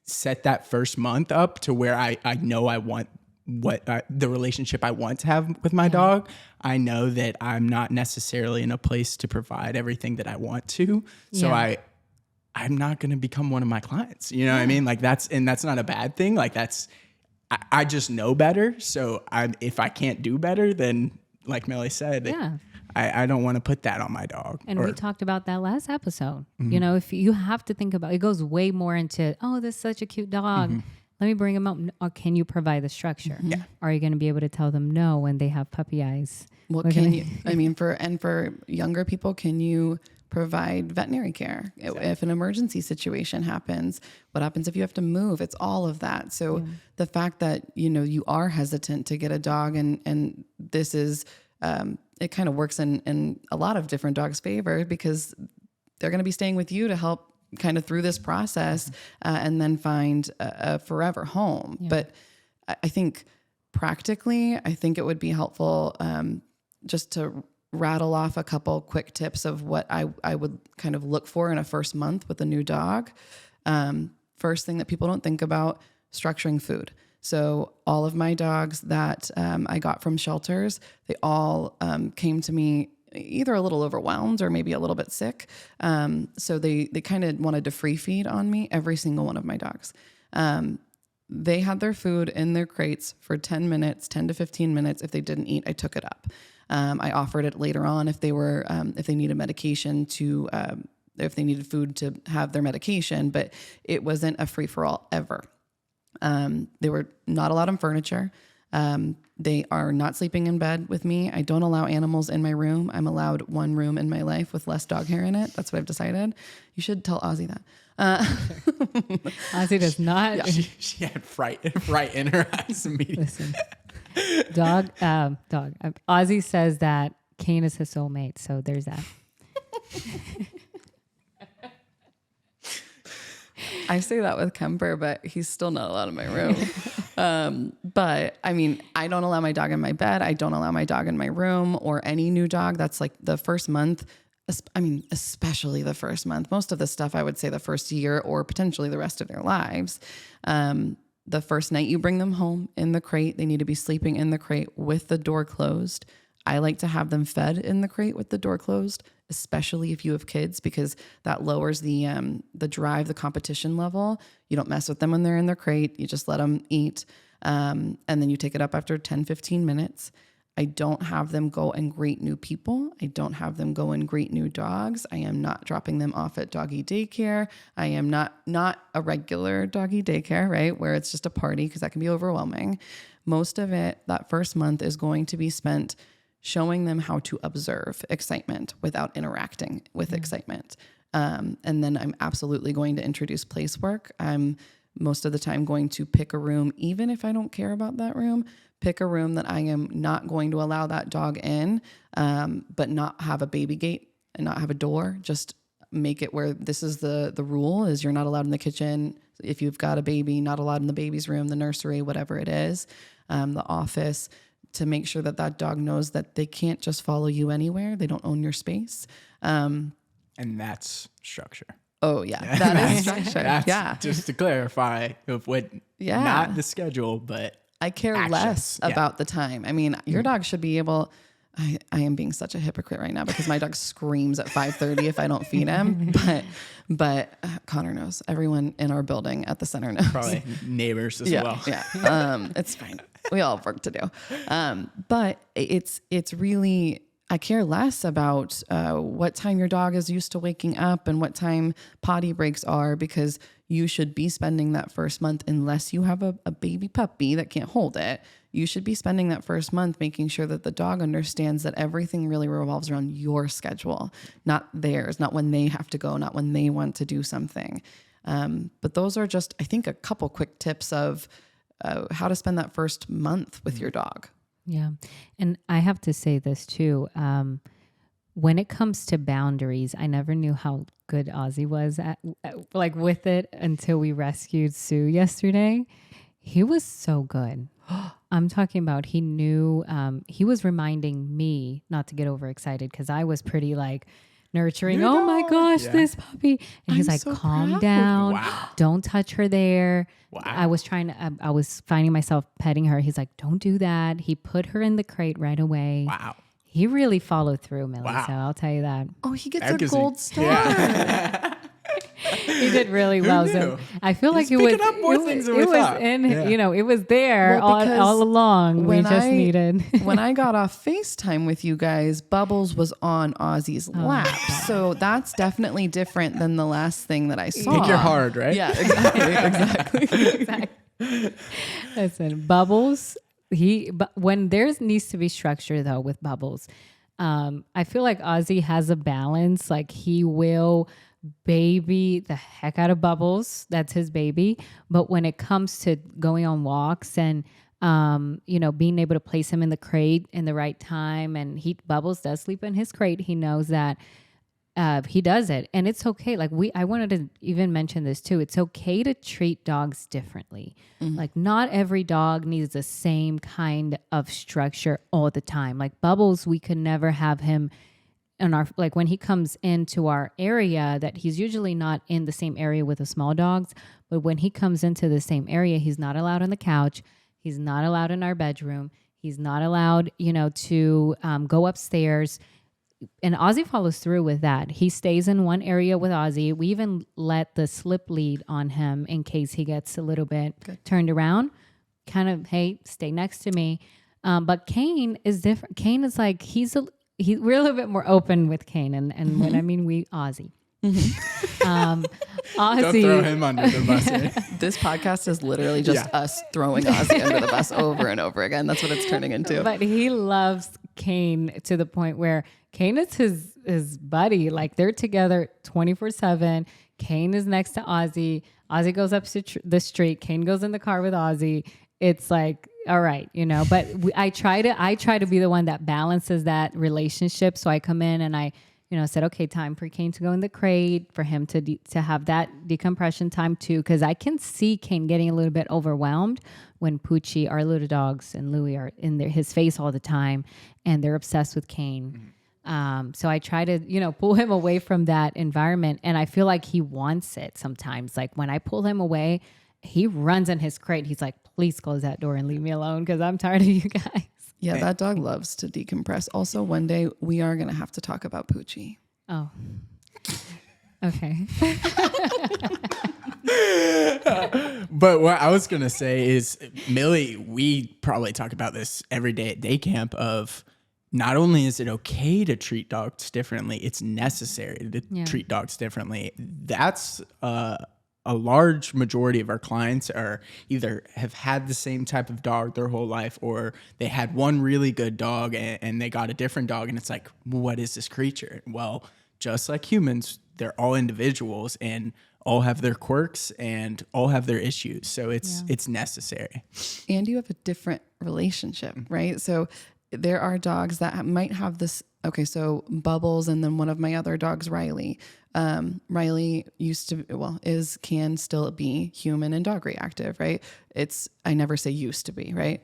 set that first month up to where I know I want the relationship I want to have with my dog. I know that I'm not necessarily in a place to provide everything that I want to. So I'm not going to become one of my clients. You know what I mean? Like that's not a bad thing. Like I just know better. So if I can't do better, then like Millie said, I don't want to put that on my dog. And we talked about that last episode. You know, if you have to think about it, goes way more into, oh, this is such a cute dog. Let me bring him up. Or can you provide the structure? Are you going to be able to tell them no when they have puppy eyes? Well, can you, I mean, for younger people, can you provide veterinary care? Exactly. If an emergency situation happens, what happens if you have to move? It's all of that. So the fact that, you know, you are hesitant to get a dog and this is, it kind of works in a lot of different dogs' favor because they're going to be staying with you to help kind of through this process and then find a forever home. But I think practically, I think it would be helpful just to rattle off a couple quick tips of what I would kind of look for in a first month with a new dog. First thing that people don't think about, structuring food. So all of my dogs that I got from shelters, they all came to me either a little overwhelmed or maybe a little bit sick. So they kind of wanted to free feed on me, every single one of my dogs. They had their food in their crates for 10 to 15 minutes. If they didn't eat, I took it up. I offered it later on if they needed medication if they needed food to have their medication, but it wasn't a free for all ever. They were not allowed on furniture. They are not sleeping in bed with me. I don't allow animals in my room. I'm allowed one room in my life with less dog hair in it. That's what I've decided. You should tell Ozzy that. Ozzy does not. Yeah, she had fright in her eyes immediately. Listen, dog. Ozzy says that Kane is his soulmate. So there's that. I say that with Kemper, but he's still not allowed in my room. But I mean, I don't allow my dog in my bed. I don't allow my dog in my room or any new dog. That's like the first month. I mean, especially the first month. Most of the stuff I would say the first year or potentially the rest of their lives. The first night you bring them home in the crate, they need to be sleeping in the crate with the door closed. I like to have them fed in the crate with the door closed, especially if you have kids, because that lowers the drive, the competition level. You don't mess with them when they're in their crate. You just let them eat. And then you take it up after 10, 15 minutes. I don't have them go and greet new people. I don't have them go and greet new dogs. I am not dropping them off at doggy daycare. I am not a regular doggy daycare, right? Where it's just a party, because that can be overwhelming. Most of it, that first month, is going to be spent showing them how to observe excitement without interacting with excitement. And then I'm absolutely going to introduce place work. I'm most of the time going to pick a room, even if I don't care about that room, pick a room that I am not going to allow that dog in, but not have a baby gate and not have a door. Just make it where this is the rule is you're not allowed in the kitchen. If you've got a baby, not allowed in the baby's room, the nursery, whatever it is, the office, to make sure that that dog knows that they can't just follow you anywhere. They don't own your space. And that's structure. Oh yeah, that is structure. That's just to clarify of what, not the schedule, but I care actions. less about the time. I mean, your dog should be able, I am being such a hypocrite right now because my dog screams at 5:30 if I don't feed him, but Connor knows, everyone in our building at the center knows. Probably neighbors as well. Yeah. It's fine. We all have work to do. But it's really, I care less about what time your dog is used to waking up and what time potty breaks are, because you should be spending that first month, unless you have a baby puppy that can't hold it, you should be spending that first month making sure that the dog understands that everything really revolves around your schedule, not theirs, not when they have to go, not when they want to do something. But those are just, I think, a couple quick tips of how to spend that first month with your dog. Yeah. And I have to say this too. When it comes to boundaries, I never knew how good Ozzy was at with it until we rescued Sue yesterday. He was so good. I'm talking about, he knew, he was reminding me not to get overexcited, because I was pretty nurturing. Your Oh my dog. gosh, Yeah. this puppy. And he's I'm like, so calm proud. down. Wow. Don't touch her there. Wow. I was I was finding myself petting her. He's like, don't do that. He put her in the crate right away. Wow. He really followed through, Millie. Wow. So I'll tell you that. Oh, he gets That a gives me- gold star. He did really well. So knew? I feel like He's it was picking up more things than we it was thought. in Yeah. it was there Well, because all along. We when just I- needed When I got off FaceTime with you guys, Bubbles was on Ozzy's lap. So that's definitely different than the last thing that I saw. Pick your heart, right? Yeah, exactly. Exactly. Listen, Bubbles. But when there needs to be structure though with Bubbles, I feel like Ozzy has a balance. Like he will baby the heck out of Bubbles. That's his baby. But when it comes to going on walks and being able to place him in the crate in the right time, and Bubbles does sleep in his crate. He knows that. He does it, and it's okay. Like I wanted to even mention this too. It's okay to treat dogs differently. Like not every dog needs the same kind of structure all the time. Like Bubbles, we could never have him in our, like when he comes into our area, that he's usually not in the same area with the small dogs. But when he comes into the same area, he's not allowed on the couch. He's not allowed in our bedroom. He's not allowed, to go upstairs. And Ozzy follows through with that. He stays in one area with Ozzy. We even let the slip lead on him in case he gets a little bit turned around. Kind of, hey, stay next to me. But Kane is different. Kane is like, we're a little bit more open with Kane. And when I mean Ozzy. Ozzy. Don't throw him under the bus here. This podcast is literally just us throwing Ozzy under the bus over and over again. That's what it's turning into. But he loves Kane to the point where Kane is his buddy. Like they're together 24/7. Kane is next to Ozzy. Ozzy goes up to the street. Kane goes in the car with Ozzy. It's like, all right, But I try to be the one that balances that relationship. So I come in and I said, okay, time for Kane to go in the crate, for him to have that decompression time too, because I can see Kane getting a little bit overwhelmed when Poochie, our little dogs, and Louie are in his face all the time, and they're obsessed with Kane. So I try to, pull him away from that environment, and I feel like he wants it sometimes. Like when I pull him away, he runs in his crate. He's like, please close that door and leave me alone because I'm tired of you guys. Yeah, that dog loves to decompress. Also, one day we are going to have to talk about Poochie. Oh, okay. But what I was going to say is, Millie, we probably talk about this every day at day camp of not only is it okay to treat dogs differently, it's necessary to treat dogs differently. That's a large majority of our clients are either have had the same type of dog their whole life, or they had one really good dog and they got a different dog. And it's like, what is this creature? Well, just like humans, they're all individuals and all have their quirks and all have their issues. So it's necessary. And you have a different relationship, right? So there are dogs that might have this. Okay, so Bubbles, and then one of my other dogs, Riley. Riley can still be human and dog reactive, right? I never say used to be, right?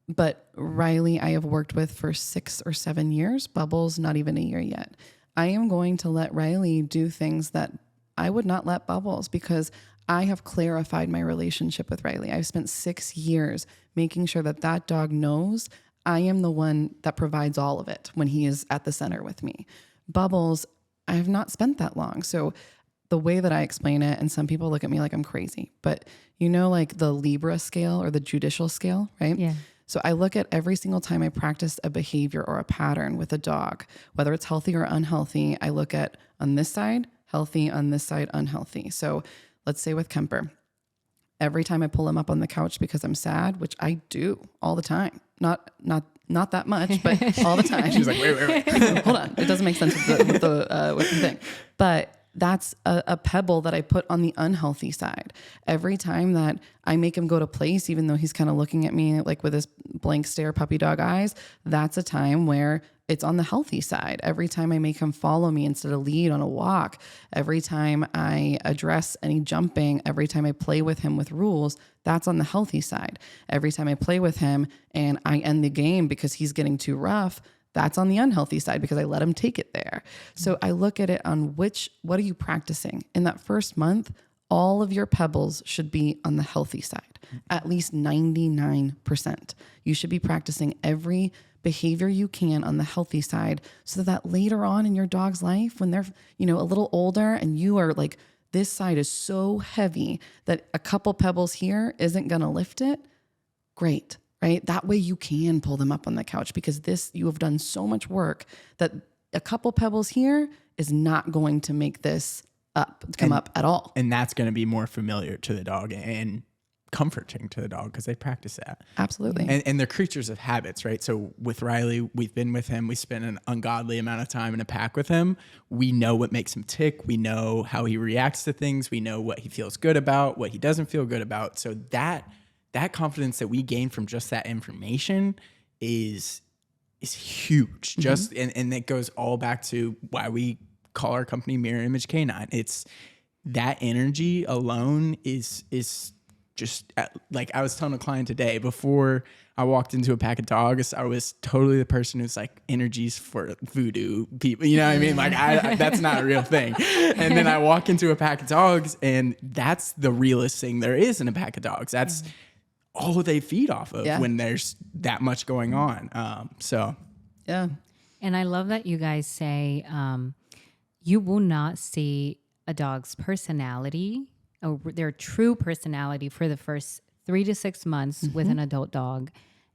But Riley, I have worked with for 6 or 7 years. Bubbles, not even a year yet. I am going to let Riley do things that I would not let Bubbles, because I have clarified my relationship with Riley. I've spent 6 years making sure that dog knows I am the one that provides all of it when he is at the center with me. Bubbles, I have not spent that long. So the way that I explain it, and some people look at me like I'm crazy, but like the Libra scale or the judicial scale, right? Yeah. So I look at every single time I practice a behavior or a pattern with a dog, whether it's healthy or unhealthy, I look at on this side, healthy, on this side, unhealthy. So let's say with Kemper, every time I pull him up on the couch because I'm sad, which I do all the time, not that much, but all the time. She's like, wait. Hold on. It doesn't make sense with the thing. But that's a pebble that I put on the unhealthy side. Every time that I make him go to place, even though he's kind of looking at me like with his blank stare puppy dog eyes, that's a time where it's on the healthy side. Every time I make him follow me instead of lead on a walk, every time I address any jumping, every time I play with him with rules, that's on the healthy side. Every time I play with him and I end the game because he's getting too rough, That's on the unhealthy side because I let him take it there. So I look at it on what are you practicing? In that first month, all of your pebbles should be on the healthy side, at least 99%. You should be practicing every behavior you can on the healthy side so that later on in your dog's life, when they're, a little older and you are like, this side is so heavy that a couple pebbles here isn't going to lift it. Great, right? That way you can pull them up on the couch because you have done so much work that a couple pebbles here is not going to make this come up at all. And that's going to be more familiar to the dog and comforting to the dog because they practice that. Absolutely. And they're creatures of habits, right? So with Riley, we've been with him. We spend an ungodly amount of time in a pack with him. We know what makes him tick. We know how he reacts to things. We know what he feels good about, what he doesn't feel good about. So that confidence that we gain from just that information is huge. Just and it goes all back to why we call our company Mirror Image Canine. It's that energy alone is just like I was telling a client today before I walked into a pack of dogs, I was totally the person who's like energies for voodoo people. You know what I mean? Like that's not a real thing. And then I walk into a pack of dogs and that's the realest thing there is in a pack of dogs. That's all they feed off of when there's that much going on. Yeah. And I love that you guys say, you will not see a dog's personality or their true personality for the first 3 to 6 months with an adult dog.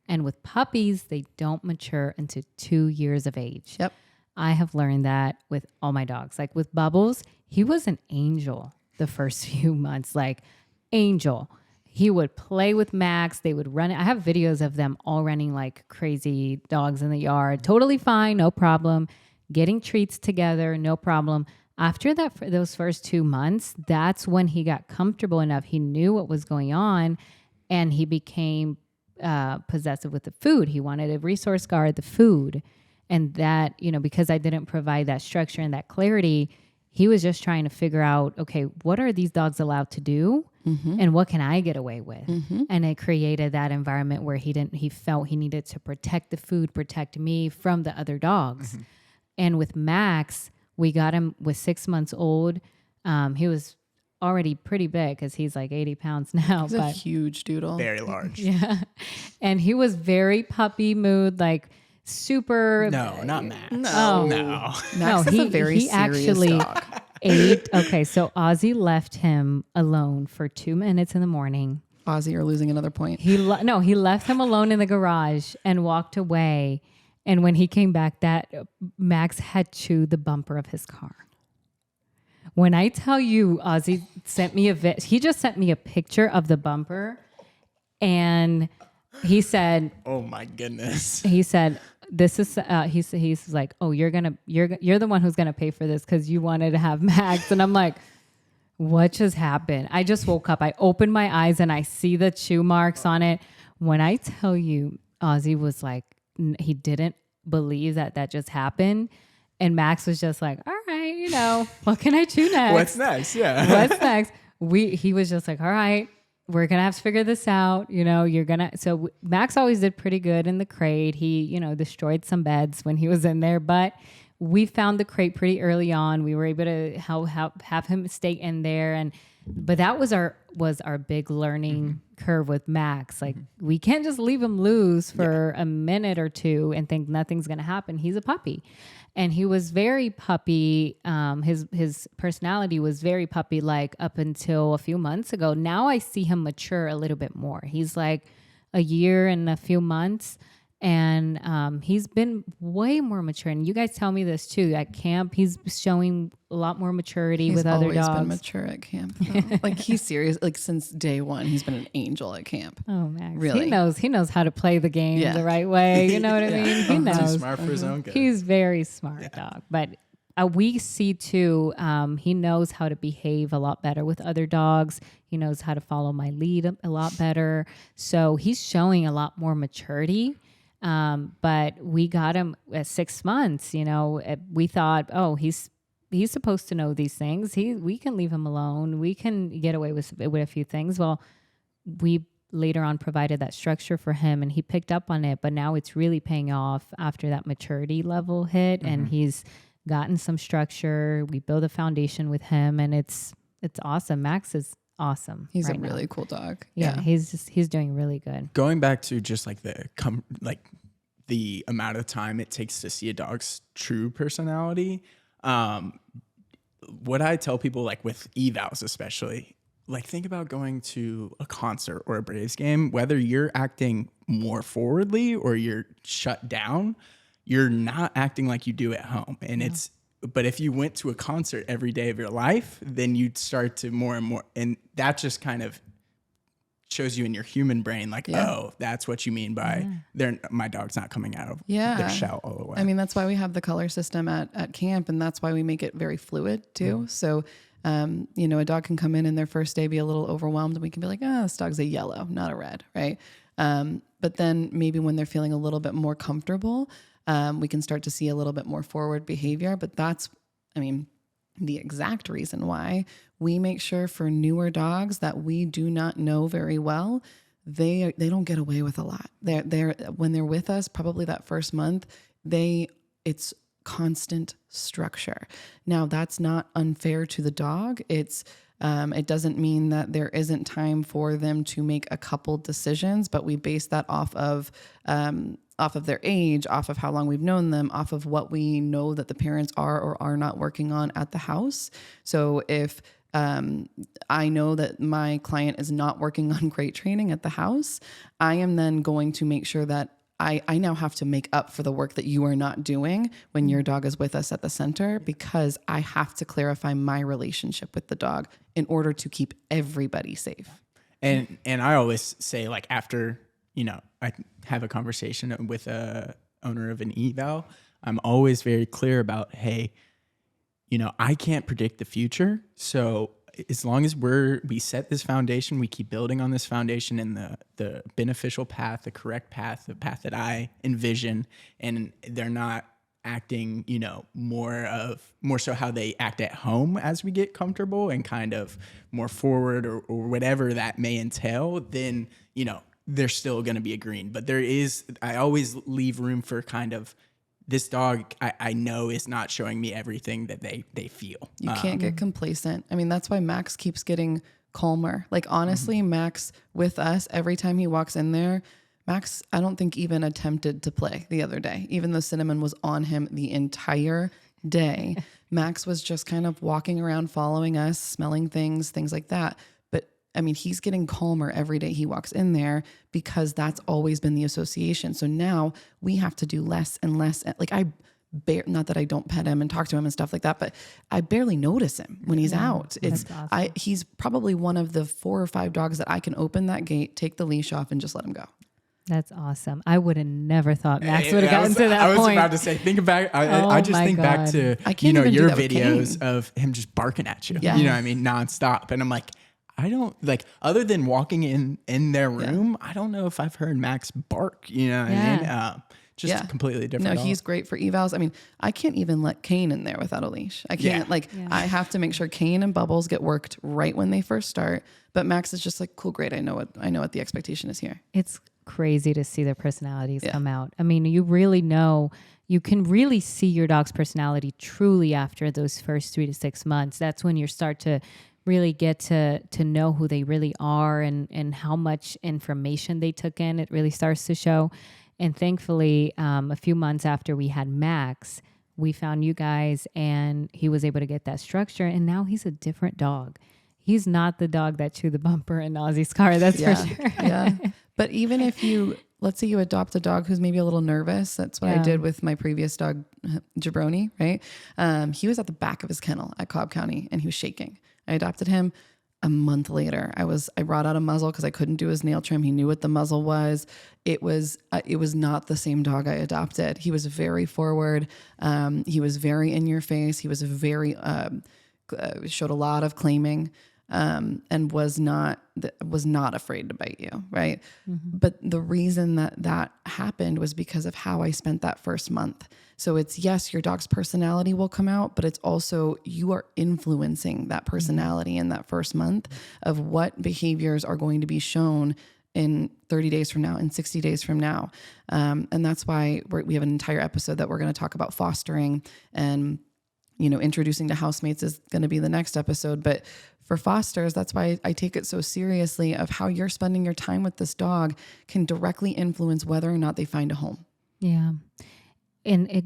And with puppies, they don't mature until 2 years of age. Yep. I have learned that with all my dogs. Like with Bubbles, he was an angel the first few months, like angel. He would play with Max. They would run. I have videos of them all running like crazy dogs in the yard. Totally fine. No problem. Getting treats together. No problem. After that, for those first 2 months, that's when he got comfortable enough. He knew what was going on and he became possessive with the food. He wanted to resource guard the food. And that, because I didn't provide that structure and that clarity, he was just trying to figure out, okay, what are these dogs allowed to do? And what can I get away with? And it created that environment where he felt he needed to protect the food, protect me from the other dogs. And with Max, we got him with 6 months old. He was already pretty big because he's like 80 pounds now. He's a huge doodle. Very large. Yeah. And he was very puppy mood, like super. No, not Max. No. Max is a very serious dog. Okay, so Ozzy left him alone for 2 minutes in the morning. Ozzy, you're losing another point. He left him alone in the garage and walked away. And when he came back, that Max had chewed the bumper of his car. When I tell you, Ozzy sent me he just sent me a picture of the bumper, and he said, "Oh my goodness!" He said, "This is." He's like, "Oh, you're the one who's gonna pay for this because you wanted to have Max." And I'm like, "What just happened?" I just woke up. I opened my eyes and I see the chew marks on it. When I tell you, Ozzy was like, he didn't believe that just happened. And Max was just like, all right, what can I chew next? What's next? Yeah. What's next? He was just like, all right, we're going to have to figure this out. So Max always did pretty good in the crate. He, destroyed some beds when he was in there, but we found the crate pretty early on. We were able to have him stay in there. But that was our big learning curve with Max. Like we can't just leave him loose for a minute or two and think nothing's going to happen. He's a puppy. And he was very puppy. His personality was very puppy-like up until a few months ago. Now I see him mature a little bit more. He's like a year and a few months. And he's been way more mature. And you guys tell me this too. At camp, he's showing a lot more maturity with other dogs. He's always been mature at camp. Like he's serious. Like since day one, he's been an angel at camp. Oh, Max. Really? He knows how to play the game the right way. You know what I mean? He knows. He's smart for his own good. He's very smart dog. But we see too, he knows how to behave a lot better with other dogs. He knows how to follow my lead a lot better. So he's showing a lot more maturity. But we got him at 6 months, we thought, oh, he's supposed to know these things. We can leave him alone. We can get away with a few things. Well, we later on provided that structure for him, and he picked up on it, but now it's really paying off after that maturity level hit, and he's gotten some structure. We build a foundation with him, and it's awesome. Max is awesome. He's right a now. really cool dog. Yeah, he's doing really good. Going back to just like the amount of time it takes to see a dog's true personality, what I tell people, like with evals especially, like think about going to a concert or a Braves game, whether you're acting more forwardly or you're shut down, you're not acting like you do at home. And but if you went to a concert every day of your life, then you'd start to more and more, and that just kind of shows you in your human brain, like, oh, that's what you mean by my dog's not coming out of their shell all the way. I mean, that's why we have the color system at camp, and that's why we make it very fluid too. So, a dog can come in their first day, be a little overwhelmed, and we can be like, this dog's a yellow, not a red, right? But then maybe when they're feeling a little bit more comfortable, we can start to see a little bit more forward behavior. But that's, the exact reason why we make sure for newer dogs that we do not know very well, they don't get away with a lot. They're when they're with us, probably that first month, it's constant structure. Now that's not unfair to the dog. It doesn't mean that there isn't time for them to make a couple decisions, but we base that off of their age, off of how long we've known them, off of what we know that the parents are or are not working on at the house. So if I know that my client is not working on crate training at the house, I am then going to make sure that I now have to make up for the work that you are not doing when your dog is with us at the center, because I have to clarify my relationship with the dog in order to keep everybody safe. And I always say, like, after, I have a conversation with a owner of an eval, I'm always very clear about, hey, I can't predict the future. So as long as we set this foundation, we keep building on this foundation in the beneficial path, the correct path, the path that I envision, and they're not acting, more so how they act at home as we get comfortable and kind of more forward or whatever that may entail, then, they're still going to be a green. But I always leave room for kind of, this dog I know is not showing me everything that they feel. You can't get complacent. That's why Max keeps getting calmer. Like, honestly, Max with us, every time he walks in there, Max, I don't think even attempted to play the other day, even though Cinnamon was on him the entire day. Max was just kind of walking around, following us, smelling things like that. He's getting calmer every day he walks in there, because that's always been the association. So now we have to do less and less. Like, not that I don't pet him and talk to him and stuff like that, but I barely notice him when he's out. Awesome. He's probably one of the 4 or 5 dogs that I can open that gate, take the leash off, and just let him go. That's awesome. I would have never thought Max would have gotten to that point. I was about to say, think back. I just think back to, your videos of him just barking at you, nonstop. And I'm like, I don't, like, other than walking in their room, I don't know if I've heard Max bark, just a completely different dog. He's great for evals. I can't even let Kane in there without a leash. I can't, I have to make sure Kane and Bubbles get worked right when they first start. But Max is just like, cool, great. I know what the expectation is here. It's crazy to see their personalities come out. You really know, you can really see your dog's personality truly after those first 3 to 6 months. That's when you start to really get to know who they really are and how much information they took in. It really starts to show. And thankfully, a few months after we had Max, we found you guys, and he was able to get that structure. And now he's a different dog. He's not the dog that chewed the bumper in Ozzy's car. That's for sure. Yeah. But even if let's say you adopt a dog who's maybe a little nervous. That's what I did with my previous dog, Jabroni, right? He was at the back of his kennel at Cobb County, and he was shaking. I adopted him. A month later, I brought out a muzzle because I couldn't do his nail trim. He knew what the muzzle was. It was not the same dog I adopted. He was very forward. He was very in your face. He was very showed a lot of claiming, and was not afraid to bite you, right? Mm-hmm. But the reason that happened was because of how I spent that first month. So it's, yes, your dog's personality will come out, but it's also you are influencing that personality in that first month of what behaviors are going to be shown in 30 days from now, in 60 days from now. And that's why we have an entire episode that we're going to talk about fostering, and, introducing to housemates is going to be the next episode. But for fosters, that's why I take it so seriously, of how you're spending your time with this dog can directly influence whether or not they find a home. Yeah. And it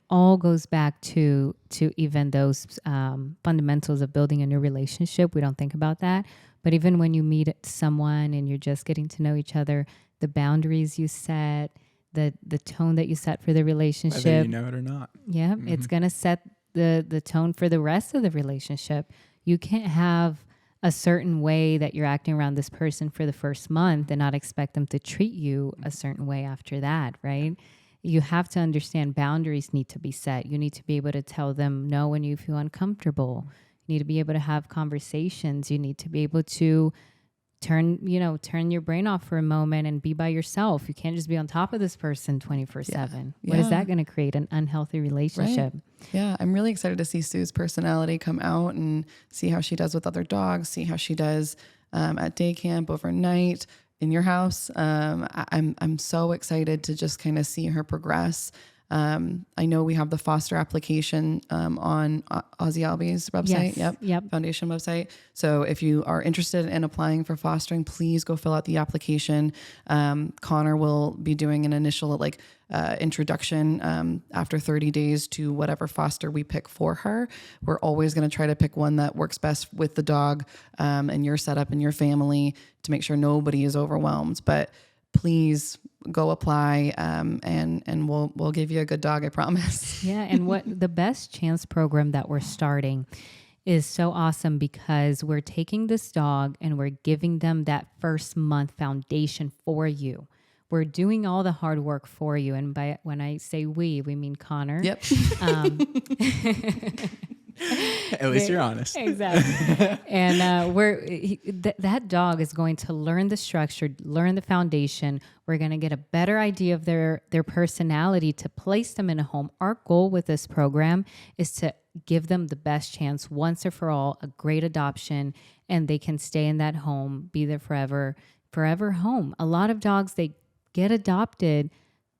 all goes back to even those fundamentals of building a new relationship. We don't think about that. But even when you meet someone and you're just getting to know each other, the boundaries you set, the tone that you set for the relationship. Whether you know it or not. Yeah, it's going to set the tone for the rest of the relationship. You can't have a certain way that you're acting around this person for the first month and not expect them to treat you a certain way after that, right? You have to understand boundaries need to be set. You need to be able to tell them no when you feel uncomfortable. You need to be able to have conversations. You need to be able to turn your brain off for a moment and be by yourself. You can't just be on top of this person 24/7. What is that going to create? An unhealthy relationship. Right. Yeah. I'm really excited to see Sue's personality come out and see how she does with other dogs, see how she does at day camp, overnight, in your house. I'm so excited to just kind of see her progress. I know we have the foster application on Aussie Albie's website. Yes. Yep. Foundation website. So if you are interested in applying for fostering, please go fill out the application. Connor will be doing an initial introduction after 30 days to whatever foster we pick for her. We're always going to try to pick one that works best with the dog and your setup and your family to make sure nobody is overwhelmed. But please go apply, and we'll give you a good dog, I promise. Yeah, and what the best chance program that we're starting is so awesome, because we're taking this dog and we're giving them that first month foundation for you. We're doing all the hard work for you, and when I say we mean Connor. Yep. At least you're honest. Exactly. And that dog is going to learn the structure, learn the foundation. We're going to get a better idea of their personality to place them in a home. Our goal with this program is to give them the best chance once or for all, a great adoption, and they can stay in that home, be there forever home. A lot of dogs, they get adopted.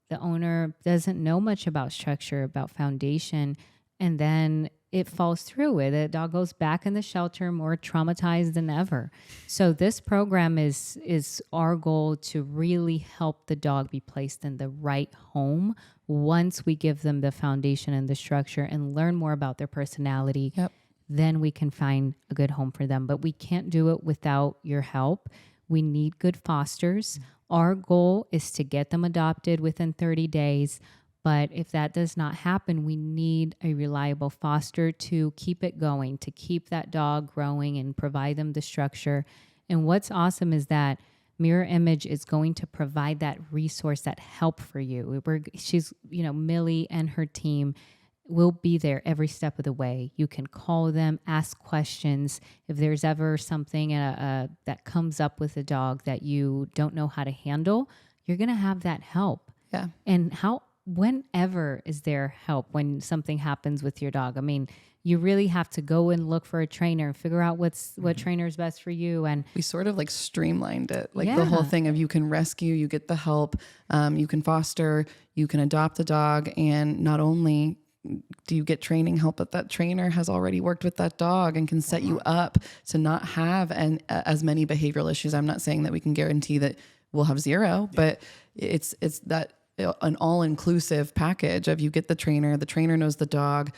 The owner doesn't know much about structure, about foundation, and then it falls through. The dog goes back in the shelter more traumatized than ever. So this program is our goal to really help the dog be placed in the right home once we give them the foundation and the structure and learn more about their personality. Yep. Then we can find a good home for them. But we can't do it without your help. We need good fosters. Our goal is to get them adopted within 30 days. But if that does not happen, we need a reliable foster to keep it going, to keep that dog growing and provide them the structure. And what's awesome is that Mirror Image is going to provide that resource, that help for you. Millie and her team will be there every step of the way. You can call them, ask questions. If there's ever something that comes up with a dog that you don't know how to handle, you're going to have that help. Yeah. And whenever is there help when something happens with your dog? I mean, you really have to go and look for a trainer and figure out what trainer is best for you. And we sort of streamlined it. The whole thing of you can rescue, you get the help, you can foster, you can adopt a dog. And not only do you get training help, but that trainer has already worked with that dog and can set you up to not have as many behavioral issues. I'm not saying that we can guarantee that we'll have zero, but it's that an all-inclusive package of you get the trainer knows the dog,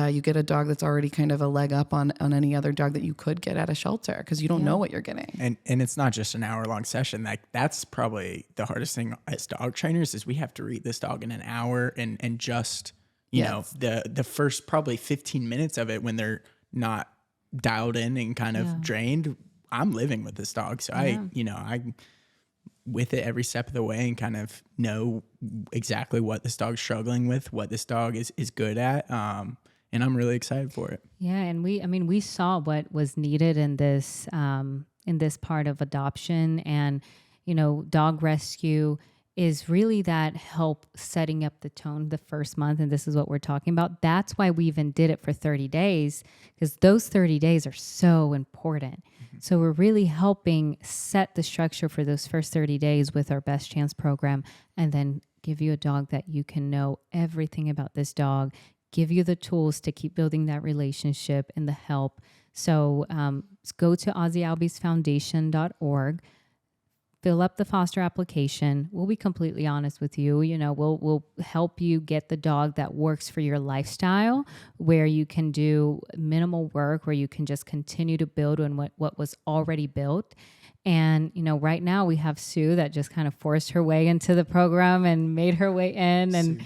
you get a dog that's already kind of a leg up on any other dog that you could get at a shelter, because you don't know what you're getting. And it's not just an hour-long session. That's probably the hardest thing as dog trainers is we have to read this dog in an hour and just, you know, the first probably 15 minutes of it when they're not dialed in and kind of drained, I'm living with this dog. So I with it every step of the way and kind of know exactly what this dog's struggling with, what this dog is good at. And I'm really excited for it. Yeah. And we saw what was needed in this part of adoption and, dog rescue. is really that help setting up the tone the first month. And this is what we're talking about. That's why we even did it for 30 days, because those 30 days are so important. So we're really helping set the structure for those first 30 days with our Best Chance program, and then give you a dog that you can know everything about this dog, give you the tools to keep building that relationship and the help. So go to AussieAlbiesFoundation.org. Fill up the foster application. We'll be completely honest with you. We'll help you get the dog that works for your lifestyle, where you can do minimal work, where you can just continue to build on what was already built. And, right now we have Sue that just kind of forced her way into the program and made her way in. And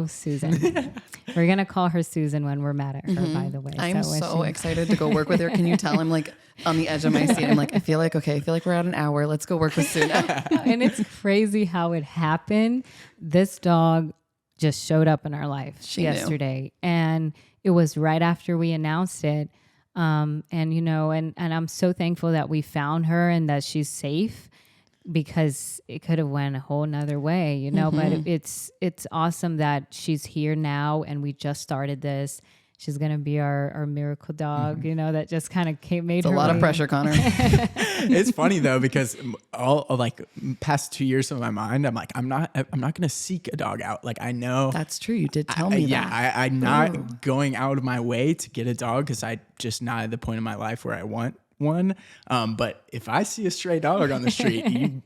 Susan. We're going to call her Susan when we're mad at her, by the way. I'm so excited to go work with her. Can you tell? I'm like on the edge of my seat. I'm like, I feel like we're at an hour. Let's go work with Sue now. And it's crazy how it happened. This dog just showed up in our life yesterday. And it was right after we announced it. And I'm so thankful that we found her and that she's safe, because it could have went a whole nother way, but it's awesome that she's here now, and we just started this. She's going to be our miracle dog, that just kind of made her. It's a lot of pressure, Connor. It's funny though, because all past 2 years of my mind, I'm like, I'm not going to seek a dog out. Like, I know that's true. You did tell me that. Yeah, I'm not going out of my way to get a dog, because I just not at the point in my life where I want one. But if I see a stray dog on the street,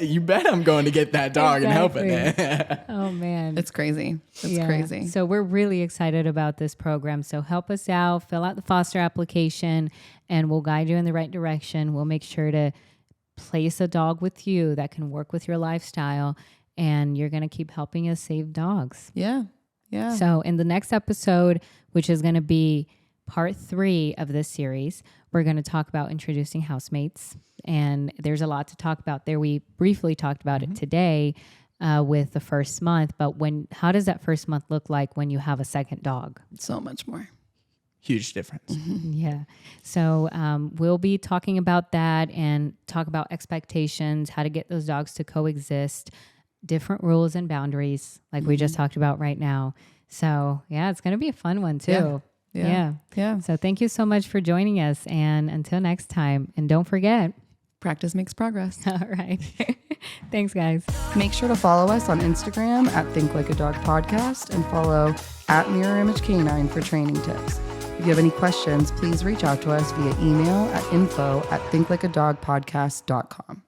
you bet I'm going to get that dog and help it. Oh man, it's crazy. It's crazy. So we're really excited about this program. So help us out, fill out the foster application, and we'll guide you in the right direction. We'll make sure to place a dog with you that can work with your lifestyle, and you're going to keep helping us save dogs. Yeah. So in the next episode, which is going to be part 3 of this series, we're going to talk about introducing housemates. And there's a lot to talk about there. We briefly talked about it today with the first month. But how does that first month look like when you have a second dog? So much more. Huge difference. Yeah. So we'll be talking about that and talk about expectations, how to get those dogs to coexist, different rules and boundaries like we just talked about right now. So yeah, it's going to be a fun one too. Yeah. So thank you so much for joining us. And until next time, and don't forget, practice makes progress. All right. Thanks, guys. Make sure to follow us on Instagram at Think Like a Dog Podcast, and follow at Mirror Image Canine for training tips. If you have any questions, please reach out to us via email at info@thinklikeadogpodcast.com.